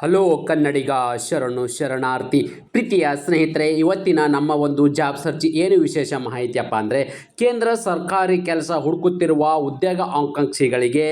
Hello ಕನ್ನಡಿಗ ಶರಣು ಶರಣಾರ್ಥಿ ಪ್ರೀತಿಯ ಸ್ನೇಹಿತರೆ, ಇವತ್ತಿನ ನಮ್ಮ ಒಂದು ಜಾಬ್ ಸರ್ಚ್ ಏನು ವಿಶೇಷ ಮಾಹಿತಿಯಪ್ಪ ಅಂದರೆ, ಕೇಂದ್ರ ಸರ್ಕಾರಿ ಕೆಲಸ ಹುಡುಕುತ್ತಿರುವ ಉದ್ಯೋಗ ಆಕಾಂಕ್ಷಿಗಳಿಗೆ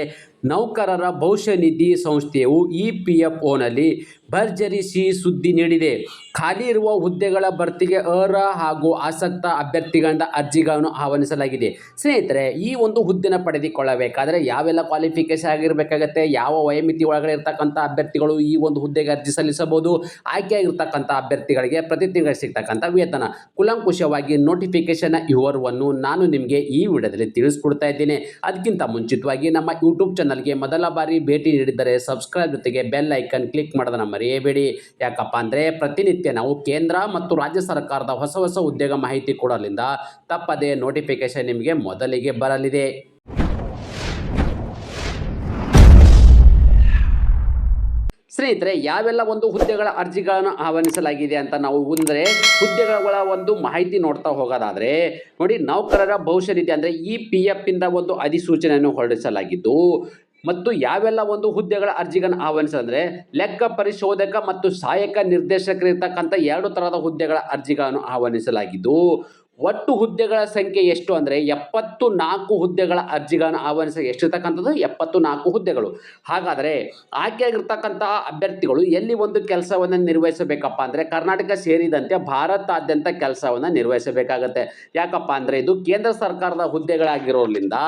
ನೌಕರರ ಭವಿಷ್ಯ ನಿಧಿ ಸಂಸ್ಥೆಯು EPFOನಲ್ಲಿ ಭರ್ಜರಿ ಸಿಹಿ ಸುದ್ದಿ ನೀಡಿದೆ. ಖಾಲಿ ಇರುವ ಹುದ್ದೆಗಳ ಭರ್ತಿಗೆ ಅರ್ಹ ಹಾಗೂ ಆಸಕ್ತ ಅಭ್ಯರ್ಥಿಗಳಿಂದ ಅರ್ಜಿಗಳನ್ನು ಆಹ್ವಾನಿಸಲಾಗಿದೆ. ಸ್ನೇಹಿತರೆ, ಈ ಒಂದು ಹುದ್ದೆನ ಪಡೆದುಕೊಳ್ಳಬೇಕಾದರೆ ಯಾವೆಲ್ಲ ಕ್ವಾಲಿಫಿಕೇಶನ್ ಆಗಿರಬೇಕಾಗತ್ತೆ, ಯಾವ ವಯೋಮಿತಿ ಒಳಗಡೆ ಇರ್ತಕ್ಕಂಥ ಅಭ್ಯರ್ಥಿಗಳು ಈ ಒಂದು ಹುದ್ದೆಗೆ ಅರ್ಜಿ ಸಲ್ಲಿಸಬಹುದು, ಆಯ್ಕೆಯಾಗಿರ್ತಕ್ಕಂಥ ಅಭ್ಯರ್ಥಿಗಳಿಗೆ ಪ್ರತಿ ತಿಂಗಳು ಸಿಗ್ತಕ್ಕಂಥ ವೇತನ, ಕೂಲಂಕುಷವಾಗಿ ನೋಟಿಫಿಕೇಶನ್ ವಿವರವನ್ನು ನಾನು ನಿಮಗೆ ಈ ವಿಡಿಯೋದಲ್ಲಿ ತಿಳಿಸ್ಕೊಡ್ತಾ ಇದ್ದೇನೆ. ಅದಕ್ಕಿಂತ ಮುಂಚಿತವಾಗಿ ನಮ್ಮ ಯೂಟ್ಯೂಬ್ ಚಾನಲ್ಗೆ ಮೊದಲ ಬಾರಿ ಭೇಟಿ ನೀಡಿದರೆ ಸಬ್ಸ್ಕ್ರೈಬ್ ಜೊತೆಗೆ ಬೆಲ್ ಐಕನ್ ಕ್ಲಿಕ್ ಮಾಡೋದನ್ನು ಮರೆಯಬೇಡಿ. ಯಾಕಪ್ಪ ಅಂದರೆ ಪ್ರತಿನಿತ್ಯ ನಾವು ಕೇಂದ್ರ ಮತ್ತು ರಾಜ್ಯ ಸರ್ಕಾರದ ಹೊಸ ಹೊಸ ಉದ್ಯೋಗ ಮಾಹಿತಿ ಕೊಡೋದ್ರಿಂದ ತಪ್ಪದೇ ನೋಟಿಫಿಕೇಶನ್ ನಿಮಗೆ ಮೊದಲಿಗೆ ಬರಲಿದೆ. ಸ್ನೇಹಿತರೆ, ಯಾವೆಲ್ಲ ಒಂದು ಹುದ್ದೆಗಳ ಅರ್ಜಿಗಳನ್ನು ಆಹ್ವಾನಿಸಲಾಗಿದೆ ಅಂತ ನಾವು ಹುದ್ದೆಗಳ ಒಂದು ಮಾಹಿತಿ ನೋಡ್ತಾ ಹೋಗೋದಾದರೆ ನೋಡಿ, ನೌಕರರ ಭವಿಷ್ಯ ನಿಧಿ ಅಂದರೆ EPF ಇಂದ ಒಂದು ಅಧಿಸೂಚನೆಯನ್ನು ಹೊರಡಿಸಲಾಗಿದ್ದು, ಮತ್ತು ಯಾವೆಲ್ಲ ಒಂದು ಹುದ್ದೆಗಳ ಅರ್ಜಿಗಳನ್ನು ಆಹ್ವಾನಿಸಿದ್ರೆ ಲೆಕ್ಕ ಪರಿಶೋಧಕ ಮತ್ತು ಸಹಾಯಕ ನಿರ್ದೇಶಕರಿರ್ತಕ್ಕಂಥ 2 ಥರದ ಹುದ್ದೆಗಳ ಅರ್ಜಿಗಳನ್ನು ಆಹ್ವಾನಿಸಲಾಗಿದ್ದು, ಒಟ್ಟು ಹುದ್ದೆಗಳ ಸಂಖ್ಯೆ ಎಷ್ಟು ಅಂದರೆ 74 ಹುದ್ದೆಗಳ ಅರ್ಜಿಗಳನ್ನು ಎಷ್ಟಿರ್ತಕ್ಕಂಥದ್ದು 74 ಹುದ್ದೆಗಳು. ಹಾಗಾದರೆ ಆಯ್ಕೆಯಾಗಿರ್ತಕ್ಕಂತಹ ಅಭ್ಯರ್ಥಿಗಳು ಎಲ್ಲಿ ಒಂದು ಕೆಲಸವನ್ನು ನಿರ್ವಹಿಸಬೇಕಪ್ಪ ಅಂದರೆ ಕರ್ನಾಟಕ ಸೇರಿದಂತೆ ಭಾರತಾದ್ಯಂತ ಕೆಲಸವನ್ನು ನಿರ್ವಹಿಸಬೇಕಾಗತ್ತೆ. ಯಾಕಪ್ಪ ಅಂದರೆ ಇದು ಕೇಂದ್ರ ಸರ್ಕಾರದ ಹುದ್ದೆಗಳಾಗಿರೋದ್ರಿಂದ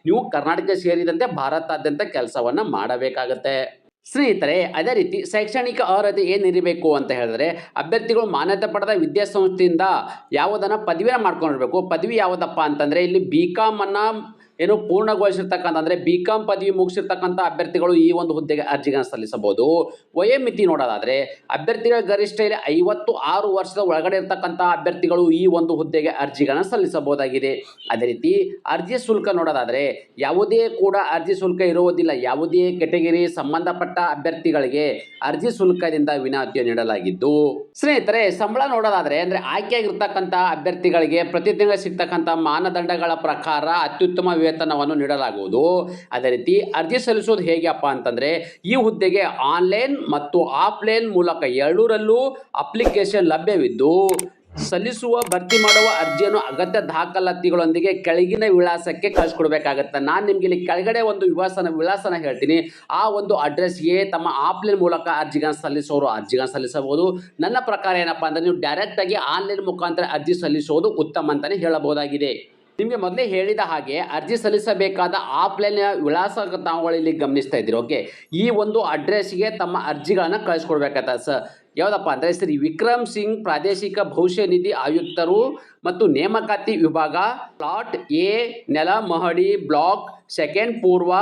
ನೀವು ಕರ್ನಾಟಕ ಸೇರಿದಂತೆ ಭಾರತಾದ್ಯಂತ ಕೆಲಸವನ್ನು ಮಾಡಬೇಕಾಗತ್ತೆ. ಸ್ನೇಹಿತರೆ, ಅದೇ ರೀತಿ ಶೈಕ್ಷಣಿಕ ಅರ್ಹತೆ ಏನಿರಬೇಕು ಅಂತ ಹೇಳಿದ್ರೆ, ಅಭ್ಯರ್ಥಿಗಳು ಮಾನ್ಯತೆ ಪಡೆದ ವಿದ್ಯಾಸಂಸ್ಥೆಯಿಂದ ಯಾವುದನ್ನು ಪದವಿನ ಮಾಡ್ಕೊಂಡಿರಬೇಕು. ಪದವಿ ಯಾವುದಪ್ಪ ಅಂತಂದರೆ ಇಲ್ಲಿ BCom ಅನ್ನು ಪೂರ್ಣಗೊಳಿಸಿರ್ತಕ್ಕಂಥ ಅಂದರೆ BCom ಪದವಿ ಮುಗಿಸಿರ್ತಕ್ಕಂಥ ಅಭ್ಯರ್ಥಿಗಳು ಈ ಒಂದು ಹುದ್ದೆಗೆ ಅರ್ಜಿಗಳನ್ನು ಸಲ್ಲಿಸಬಹುದು. ವಯೋಮಿತಿ ನೋಡೋದಾದರೆ ಅಭ್ಯರ್ಥಿಗಳ ಗರಿಷ್ಠ ಇಲ್ಲಿ 56 ವರ್ಷದ ಒಳಗಡೆ ಇರತಕ್ಕಂಥ ಅಭ್ಯರ್ಥಿಗಳು ಈ ಒಂದು ಹುದ್ದೆಗೆ ಅರ್ಜಿಗಳನ್ನು ಸಲ್ಲಿಸಬಹುದಾಗಿದೆ. ಅದೇ ರೀತಿ ಅರ್ಜಿ ಶುಲ್ಕ ನೋಡೋದಾದರೆ ಯಾವುದೇ ಕೂಡ ಅರ್ಜಿ ಶುಲ್ಕ ಇರುವುದಿಲ್ಲ. ಯಾವುದೇ ಕೆಟಗರಿ ಸಂಬಂಧಪಟ್ಟ ಅಭ್ಯರ್ಥಿಗಳಿಗೆ ಅರ್ಜಿ ಶುಲ್ಕದಿಂದ ವಿನಾಯಿತಿ ನೀಡಲಾಗಿದ್ದು, ಸ್ನೇಹಿತರೆ ಸಂಬಳ ನೋಡೋದಾದರೆ ಅಂದರೆ ಆಯ್ಕೆಯಾಗಿರ್ತಕ್ಕಂಥ ಅಭ್ಯರ್ಥಿಗಳಿಗೆ ಪ್ರತಿ ತಿಂಗಳು ಸಿಗ್ತಕ್ಕಂಥ ಮಾನದಂಡಗಳ ಪ್ರಕಾರ ಅತ್ಯುತ್ತಮ ವೇತನವನ್ನು ನೀಡಲಾಗುವುದು. ಅದೇ ರೀತಿ ಅರ್ಜಿ ಸಲ್ಲಿಸೋದು ಹೇಗೆಪ್ಪ ಅಂತಂದರೆ ಈ ಹುದ್ದೆಗೆ ಆನ್ಲೈನ್ ಮತ್ತು ಆಫ್ಲೈನ್ ಮೂಲಕ ಎರಡರಲ್ಲೂ ಅಪ್ಲಿಕೇಶನ್ ಲಭ್ಯವಿದ್ದು, ಸಲ್ಲಿಸುವ ಭರ್ತಿ ಮಾಡುವ ಅರ್ಜಿಯನ್ನು ಅಗತ್ಯ ದಾಖಲಾತಿಗಳೊಂದಿಗೆ ಕೆಳಗಿನ ವಿಳಾಸಕ್ಕೆ ಕಳಿಸ್ಕೊಡ್ಬೇಕಾಗತ್ತೆ. ನಾನು ನಿಮಗೆ ಇಲ್ಲಿ ಕೆಳಗಡೆ ಒಂದು ವಿಳಾಸನ ಹೇಳ್ತೀನಿ. ಆ ಒಂದು ಅಡ್ರೆಸ್ಗೆ ತಮ್ಮ ಆಫ್ಲೈನ್ ಮೂಲಕ ಅರ್ಜಿಗಳನ್ನು ಸಲ್ಲಿಸಬಹುದು. ನನ್ನ ಪ್ರಕಾರ ಏನಪ್ಪ ಅಂದರೆ ನೀವು ಡೈರೆಕ್ಟಾಗಿ ಆನ್ಲೈನ್ ಮುಖಾಂತರ ಅರ್ಜಿ ಸಲ್ಲಿಸೋದು ಉತ್ತಮ ಅಂತಲೇ ಹೇಳಬಹುದಾಗಿದೆ. ನಿಮಗೆ ಮೊದಲೇ ಹೇಳಿದ ಹಾಗೆ ಅರ್ಜಿ ಸಲ್ಲಿಸಬೇಕಾದ ಆಫ್ಲೈನ್ ವಿಳಾಸ ತಾವುಗಳು ಇಲ್ಲಿ ಗಮನಿಸ್ತಾ ಇದ್ದೀರಿ. ಓಕೆ, ಈ ಒಂದು ಅಡ್ರೆಸ್ಗೆ ತಮ್ಮ ಅರ್ಜಿಗಳನ್ನು ಕಳಿಸ್ಕೊಡ್ಬೇಕಾಗತ್ತೆ. ಯಾವುದಪ್ಪ ಅಂದರೆ ಶ್ರೀ ವಿಕ್ರಮ್ ಸಿಂಗ್ ಪ್ರಾದೇಶಿಕ ಭವಿಷ್ಯ ನಿಧಿ ಆಯುಕ್ತರು ಮತ್ತು ನೇಮಕಾತಿ ವಿಭಾಗ, ಪ್ಲಾಟ್ A, ನೆಲ ಮಹಡಿ, ಬ್ಲಾಕ್ 2 ಪೂರ್ವ,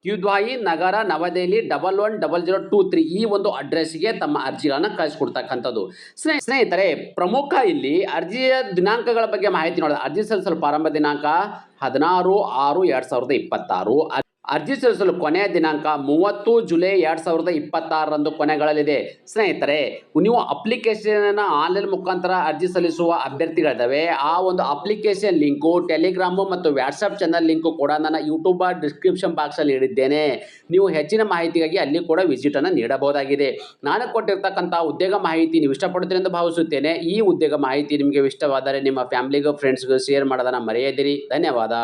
ಕ್ಯುದ್ವಾಯಿ ನಗರ, ನವದೆಹಲಿ 110023 ಈ ಒಂದು ಅಡ್ರೆಸ್ಗೆ ತಮ್ಮ ಅರ್ಜಿಗಳನ್ನು ಕಳಿಸ್ಕೊಡ್ತಕ್ಕಂಥದ್ದು. ಸ್ನೇಹಿತರೆ, ಪ್ರಮುಖ ಇಲ್ಲಿ ಅರ್ಜಿಯ ದಿನಾಂಕಗಳ ಬಗ್ಗೆ ಮಾಹಿತಿ ನೋಡೋದು. ಅರ್ಜಿ ಸಲ್ಲಿಸಲು ಪ್ರಾರಂಭ ದಿನಾಂಕ 16/6/2026. ಅರ್ಜಿ ಸಲ್ಲಿಸಲು ಕೊನೆಯ ದಿನಾಂಕ 30 ಜುಲೈ 2026 ಕೊನೆಗೊಳ್ಳಲಿದೆ. ಸ್ನೇಹಿತರೆ, ನೀವು ಅಪ್ಲಿಕೇಶನ್ ಆನ್ಲೈನ್ ಮುಖಾಂತರ ಅರ್ಜಿ ಸಲ್ಲಿಸುವ ಅಭ್ಯರ್ಥಿಗಳಿದ್ದಾವೆ. ಆ ಒಂದು ಅಪ್ಲಿಕೇಶನ್ ಲಿಂಕು ಟೆಲಿಗ್ರಾಮು ಮತ್ತು ವಾಟ್ಸಪ್ ಚಾನಲ್ ಲಿಂಕು ಕೂಡ ನನ್ನ ಯೂಟ್ಯೂಬ್ ಡಿಸ್ಕ್ರಿಪ್ಷನ್ ಬಾಕ್ಸಲ್ಲಿ ಇಡಿದ್ದೇನೆ. ನೀವು ಹೆಚ್ಚಿನ ಮಾಹಿತಿಗಾಗಿ ಅಲ್ಲಿ ಕೂಡ ವಿಸಿಟನ್ನು ನೀಡಬಹುದಾಗಿದೆ. ನಾನು ಕೊಟ್ಟಿರ್ತಕ್ಕಂಥ ಉದ್ಯೋಗ ಮಾಹಿತಿ ನೀವು ಇಷ್ಟಪಡ್ತೀರಿ ಎಂದು ಭಾವಿಸುತ್ತೇನೆ. ಈ ಉದ್ಯೋಗ ಮಾಹಿತಿ ನಿಮಗೆ ಇಷ್ಟವಾದರೆ ನಿಮ್ಮ ಫ್ಯಾಮಿಲಿಗೂ ಫ್ರೆಂಡ್ಸ್ಗೂ ಶೇರ್ ಮಾಡೋದನ್ನು ಮರೆಯದಿರಿ. ಧನ್ಯವಾದ.